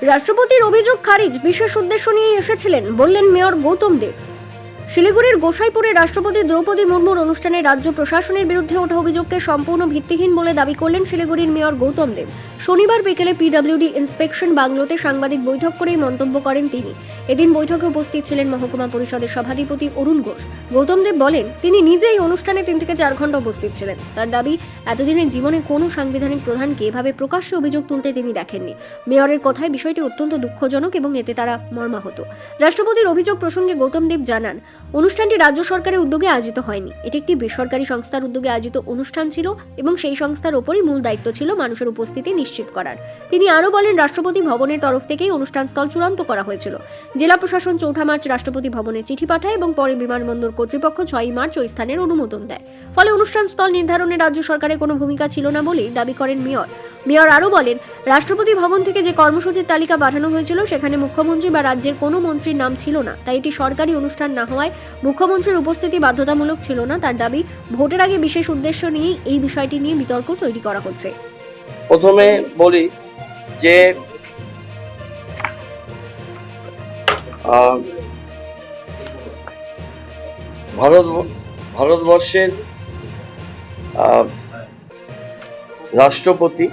রাষ্ট্রপতির অভিযোগ খারিজ বিশেষ উদ্দেশ্য নিয়ে এসেছিলেন বললেন মেয়র গৌতম দেব। শিলিগুড়ির গোসাইপুরে রাষ্ট্রপতি দ্রৌপদী মুর্মুর অনুষ্ঠানে রাজ্য প্রশাসনের বিরুদ্ধে ওঠা অভিযোগকে সম্পূর্ণ ভিত্তিহীন বলে দাবি করলেন শিলিগুড়ির মেয়র গৌতম দেব। শনিবার বিকেলে পিডব্লিউডি ইন্সপেকশন বাংলোতে সাংবাদিক বৈঠক করেই মন্তব্য করেন তিনি। এদিন বৈঠকে উপস্থিত ছিলেন মহকুমা পরিষদের সভাধিপতি অরুণ ঘোষ। গৌতম দেব বলেন, তিনি নিজেই অনুষ্ঠানে 3 থেকে 4 ঘন্টা উপস্থিত ছিলেন। তার দাবি, এতদিনের জীবনে কোনো সাংবিধানিক প্রধানকে এভাবে প্রকাশ্যে অভিযোগ তুলতে তিনি দেখেননি। মেয়রের কথায় বিষয়টি অত্যন্ত দুঃখজনক এবং এতে তারা মর্মাহত। রাষ্ট্রপতির অভিযোগ প্রসঙ্গে গৌতম দেব জানান, অনুষ্ঠানটি রাজ্য সরকারের উদ্যোগে আয়োজিত হয়নি। এটি একটি বেসরকারি সংস্থার উদ্যোগে আয়োজিত অনুষ্ঠান ছিল এবং সেই সংস্থার ওপরই মূল দায়িত্ব ছিল মানুষের উপস্থিতি নিশ্চিত করার। তিনি আরও বলেন, রাষ্ট্রপতি ভবনের তরফ থেকেই অনুষ্ঠানস্থল চূড়ান্ত করা হয়েছিল। জেলা প্রশাসন 4 মার্চ রাষ্ট্রপতি ভবনে চিঠি পাঠায় এবং পরে বিমানবন্দর কর্তৃপক্ষ 6 মার্চ ওই স্থানের অনুমোদন দেয়। ফলে অনুষ্ঠানস্থল নির্ধারণে রাজ্য সরকারের কোনো ভূমিকা ছিল না বলেই দাবি করেন মেয়র। মেয়র আরও বলেন, রাষ্ট্রপতি ভবন থেকে যে কর্মসূচির তালিকা পাঠানো হয়েছিল সেখানে মুখ্যমন্ত্রী বা রাজ্যের কোনো মন্ত্রীর নাম ছিল না। তাই এটি সরকারি অনুষ্ঠান না হওয়ায় মুখ্যমন্ত্রীর উপস্থিতি বাধ্যতামূলক ছিল না। তার দাবি, ভোটের আগে বিশেষ উদ্দেশ্য নিয়ে এই বিষয়টি নিয়ে বিতর্ক তৈরি করা হচ্ছে। প্রথমে বলি যে ভারতবর্ষের রাষ্ট্রপতি,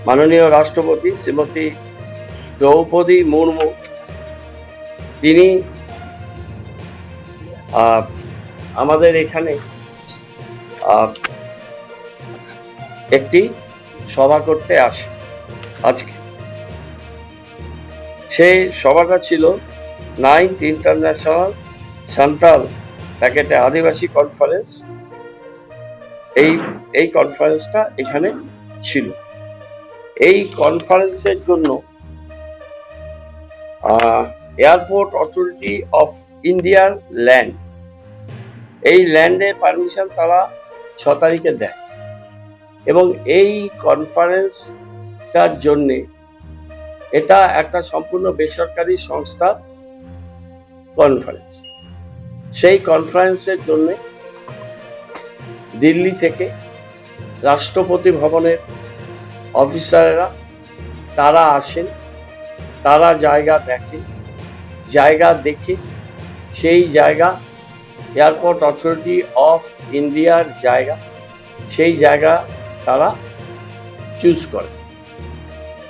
মাননীয় রাষ্ট্রপতি শ্রীমতী দ্রৌপদী মুর্মু, তিনি আমাদের এখানে একটি সভা করতে আসে। আজকে সেই সভাটা ছিল 9th ইন্টারন্যাশনাল সান্তাল প্যাকেটে আদিবাসী কনফারেন্স। এই কনফারেন্সটা এখানে ছিল। এই কনফারেন্সের জন্য এয়ারপোর্ট অথরিটি অফ ইন্ডিয়ার ল্যান্ড, এই ল্যান্ডের পারমিশন তারা 6 তারিখে দেয় এবং এই কনফারেন্সটার জন্যে, এটা একটা সম্পূর্ণ বেসরকারি সংস্থার কনফারেন্স। সেই কনফারেন্সের জন্য দিল্লি থেকে রাষ্ট্রপতি ভবনের অফিসাররা তারা আসেন, তারা জায়গা দেখেন, জায়গা দেখে সেই জায়গা এয়ারপোর্ট অথরিটি অফ ইন্ডিয়ার জায়গা, সেই জায়গা তারা চুজ করে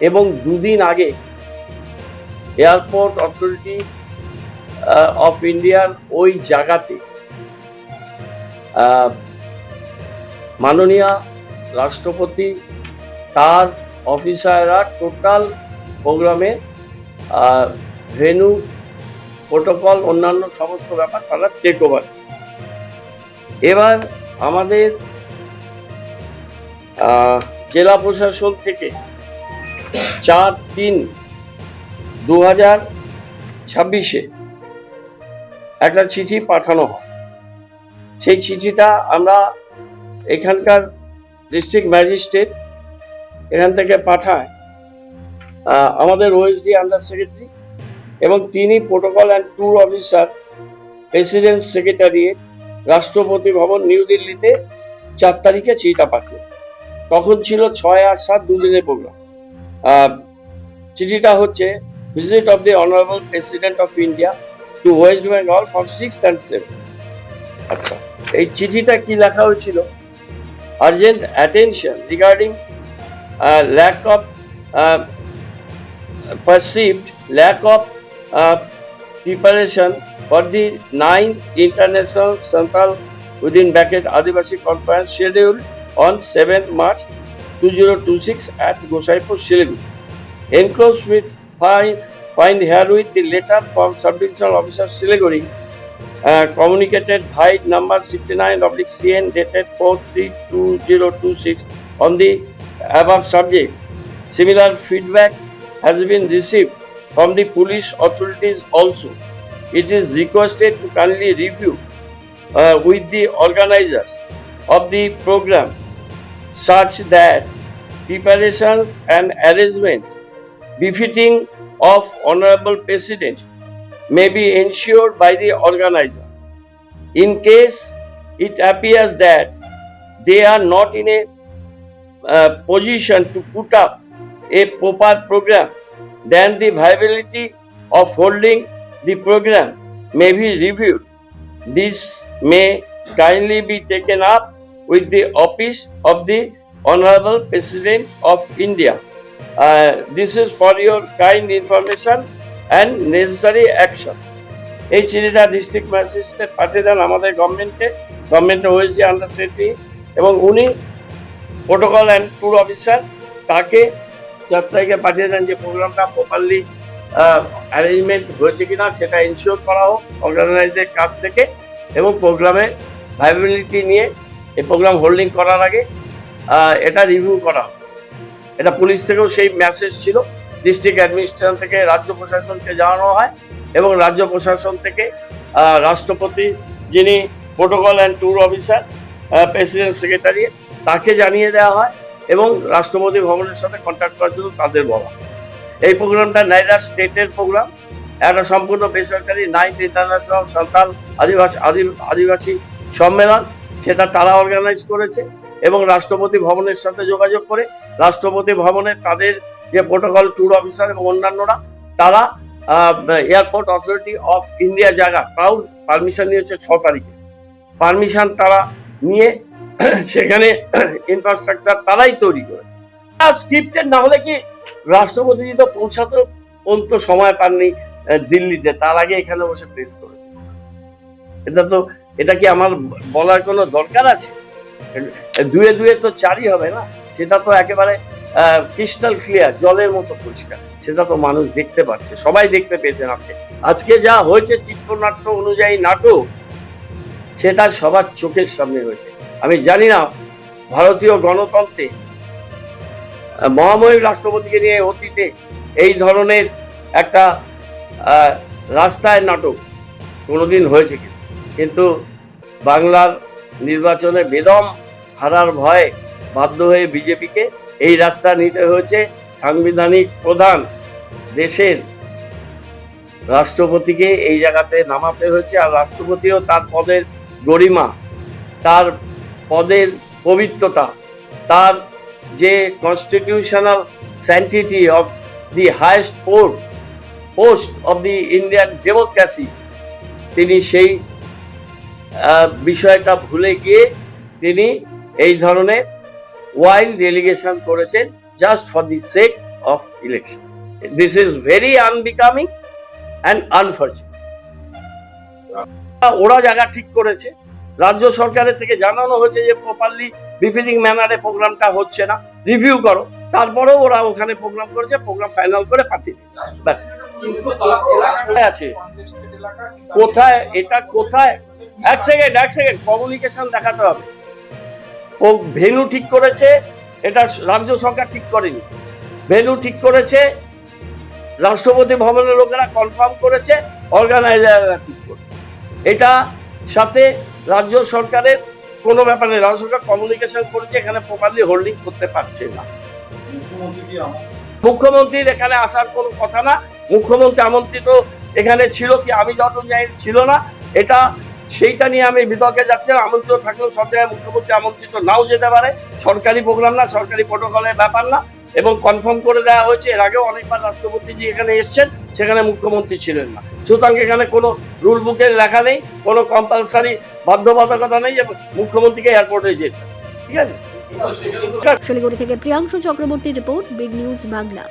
এবং 2 দিন আগে এয়ারপোর্ট অথরিটি অফ ইন্ডিয়ার ওই জায়গাতে মাননীয় রাষ্ট্রপতি, তার অফিসাররা টোটাল প্রোগ্রামে ভেন্যু, প্রোটোকল, অন্যান্য সমস্ত ব্যাপার তারা টেক ওভার। এবার আমাদের জেলা প্রশাসন থেকে 4/3/2026 একটা চিঠি পাঠানো হয়। সেই চিঠিটা আমরা এখানকার ডিস্ট্রিক্ট ম্যাজিস্ট্রেট এখান থেকে পাঠায় আমাদের ওএসডি আন্ডার সেক্রেটারি এবং তিনি protocol and tour officer, president secretariat, রাষ্ট্রপতি ভবন, নিউ দিল্লিতে 4 তারিখে চিঠিটা পাঠিয়ে। তখন ছিল 6 আর 7 2 দিনের প্রোগ্রাম। চিঠিটা হচ্ছে, visit of the honourable president of India to West Bengal for 6th and 7th। আচ্ছা, এই চিঠিটা কি লেখা হয়েছিল? Urgent attention regarding lack of perceived lack of preparation for the 9th International Santal within bracket Adivasi Conference scheduled on 7th March 2026 at Gosaipur, Siliguri. Enclosed with find herewith the letter from Sub-Divisional Officer Siliguri, communicated by number 69/CN dated 4/3/2026 on the above subject. Similar feedback has been received from the police authorities also. It is requested to kindly review with the organizers of the program such that preparations and arrangements befitting of Honorable President may be ensured by the organizer. In case it appears that they are not in a position to put up a proper program, then the viability of holding the program may be reviewed. This may kindly be taken up with the office of the Honorable President of India. This is for your kind information and necessary action. এই চিঠিটা district magistrate পাঠিয়ে দেন আমাদের গভর্নমেন্টে OSD under secretary, এবং উনি protocol and tour officer তাকে 4 তারিখে পাঠিয়ে দেন যে প্রোগ্রামটা প্রপারলি অ্যারেঞ্জমেন্ট হয়েছে কিনা সেটা ইনশিওর করা হোক অর্গানাইজারদের কাছ থেকে, এবং প্রোগ্রামের ভাইবিলিটি নিয়ে এই প্রোগ্রাম হোল্ডিং করার আগে এটা রিভিউ করা হোক। এটা পুলিশ থেকেও সেই মেসেজ ছিল, ডিস্ট্রিক্ট অ্যাডমিনিস্ট্রেশন থেকে রাজ্য প্রশাসনকে জানানো হয়, এবং রাজ্য প্রশাসন থেকে রাষ্ট্রপতি যিনি protocol and tour officer president secretary তাকে জানিয়ে দেওয়া হয়, এবং রাষ্ট্রপতি ভবনের সাথে কন্ট্যাক্ট করার জন্য তাদের বলা হয়। এই প্রোগ্রামটা নাইজার স্টেটের প্রোগ্রাম, একটা সম্পূর্ণ বেসরকারি 9th ইন্টারন্যাশনাল সাঁওতাল আদিবাসী সম্মেলন, সেটা তারা অর্গানাইজ করেছে, এবং রাষ্ট্রপতি ভবনের সাথে যোগাযোগ করে রাষ্ট্রপতি ভবনে তাদের যে প্রোটোকল ট্যুর অফিসার এবং অন্যান্যরা তারা এয়ারপোর্ট অথরিটি অফ ইন্ডিয়া জায়গা তাও পারমিশন নিয়েছে 6 তারিখে। পারমিশন তারা নিয়ে সেখানে ইনফ্রাস্ট্রাকচার তারাই তৈরি করেছে। আর স্ক্রিপ্টেড না হলে কি রাষ্ট্রপতি তো পৌঁছাতে পর্যন্ত সময় পাননি দিল্লিতে, তার আগে এখানে বসে প্রেস করে দিয়েছে। এটা কি আমার বলার কোনো দরকার আছে? 2 2 তো 4ই হবে না, সেটা তো একেবারে ক্রিস্টাল ক্লিয়ার, জলের মতো পরিষ্কার, সেটা তো মানুষ দেখতে পাচ্ছে, সবাই দেখতে পেয়েছেন। আজকে যা হয়েছে চিত্রনাট্য অনুযায়ী নাটক, সেটা সবার চোখের সামনে হয়েছে। আমি জানি না ভারতীয় গণতন্ত্রে মহামহিম রাষ্ট্রপতিকে নিয়ে অতীতে এই ধরনের একটা রাস্তায় নাটক কোনোদিন হয়েছে কি, কিন্তু বাংলার নির্বাচনে বেদম হারার ভয়ে বাধ্য হয়ে বিজেপিকে এই রাস্তা নিতে হয়েছে। সাংবিধানিক প্রধান দেশের রাষ্ট্রপতিকে এই জায়গাতে নামাতে হয়েছে, আর রাষ্ট্রপতিও তার পদের গরিমা, তার পদের পবিত্রতা, তার যে constitutional sanctity of the highest post of the Indian democracy, তিনি সেই বিষয়টা ভুলে গিয়ে তিনি এই ধরনের ওয়াইল্ড ডেলিগেশন করেছেন just for the sake of election. This is very unbecoming and unfortunate. ওরা জায়গা ঠিক করেছে, রাজ্য সরকারের থেকে জানানো হয়েছে যে প্রপারলি বিফিটিং ম্যানারে প্রোগ্রামটা হচ্ছে না, রিভিউ করো, তারপরেও ওরা ওখানে প্রোগ্রাম করেছে, প্রোগ্রাম ফাইনাল করে পাঠিয়ে দিয়েছে। ব্যাস আছে কোথায়, এটা কোথায়, এক সেকেন্ড কমিউনিকেশন দেখাতে হবে। ও ভেন্যু ঠিক করেছে, এটা রাজ্য সরকার ঠিক করেনি, ভেন্যু ঠিক করেছে রাষ্ট্রপতি ভবনের লোকেরা, কনফার্ম করেছে অর্গানাইজাররা ঠিক করেছে। এটা সাথে রাজ্য সরকারের কোনো ব্যাপার নেই, রাজ্য সরকার কমিউনিকেশন করেছে, এখানে প্রপারলি হোল্ডিং করতে পারছে না। মুখ্যমন্ত্রীর এখানে আসার কোনো কথা না, মুখ্যমন্ত্রী আমন্ত্রিত এখানে ছিল কি আমি যত জানি ছিল না, এটা সেইটা নিয়ে আমি বিতর্কে যাচ্ছি। আমন্ত্রিত থাকলেও সব জায়গায় মুখ্যমন্ত্রী আমন্ত্রিত নাও যেতে পারে, সরকারি প্রোগ্রাম না, সরকারি প্রোটোকলের ব্যাপার না, এবং কনফার্ম করে দেওয়া হয়েছে। এর আগেও অনেকবার রাষ্ট্রপতিজি এখানে এসছেন, সেখানে মুখ্যমন্ত্রী ছিলেন না, সুতরাং এখানে কোনো রুল বুকে লেখা নেই, কোনো কম্পালসারি বাধ্যবাধকতা নেই যে মুখ্যমন্ত্রীকে এয়ারপোর্টে যেতে। ঠিক আছে। শিলিগুড়ি থেকে প্রিয়াংশু চক্রবর্তীর রিপোর্ট, বিগ নিউজ বাংলা।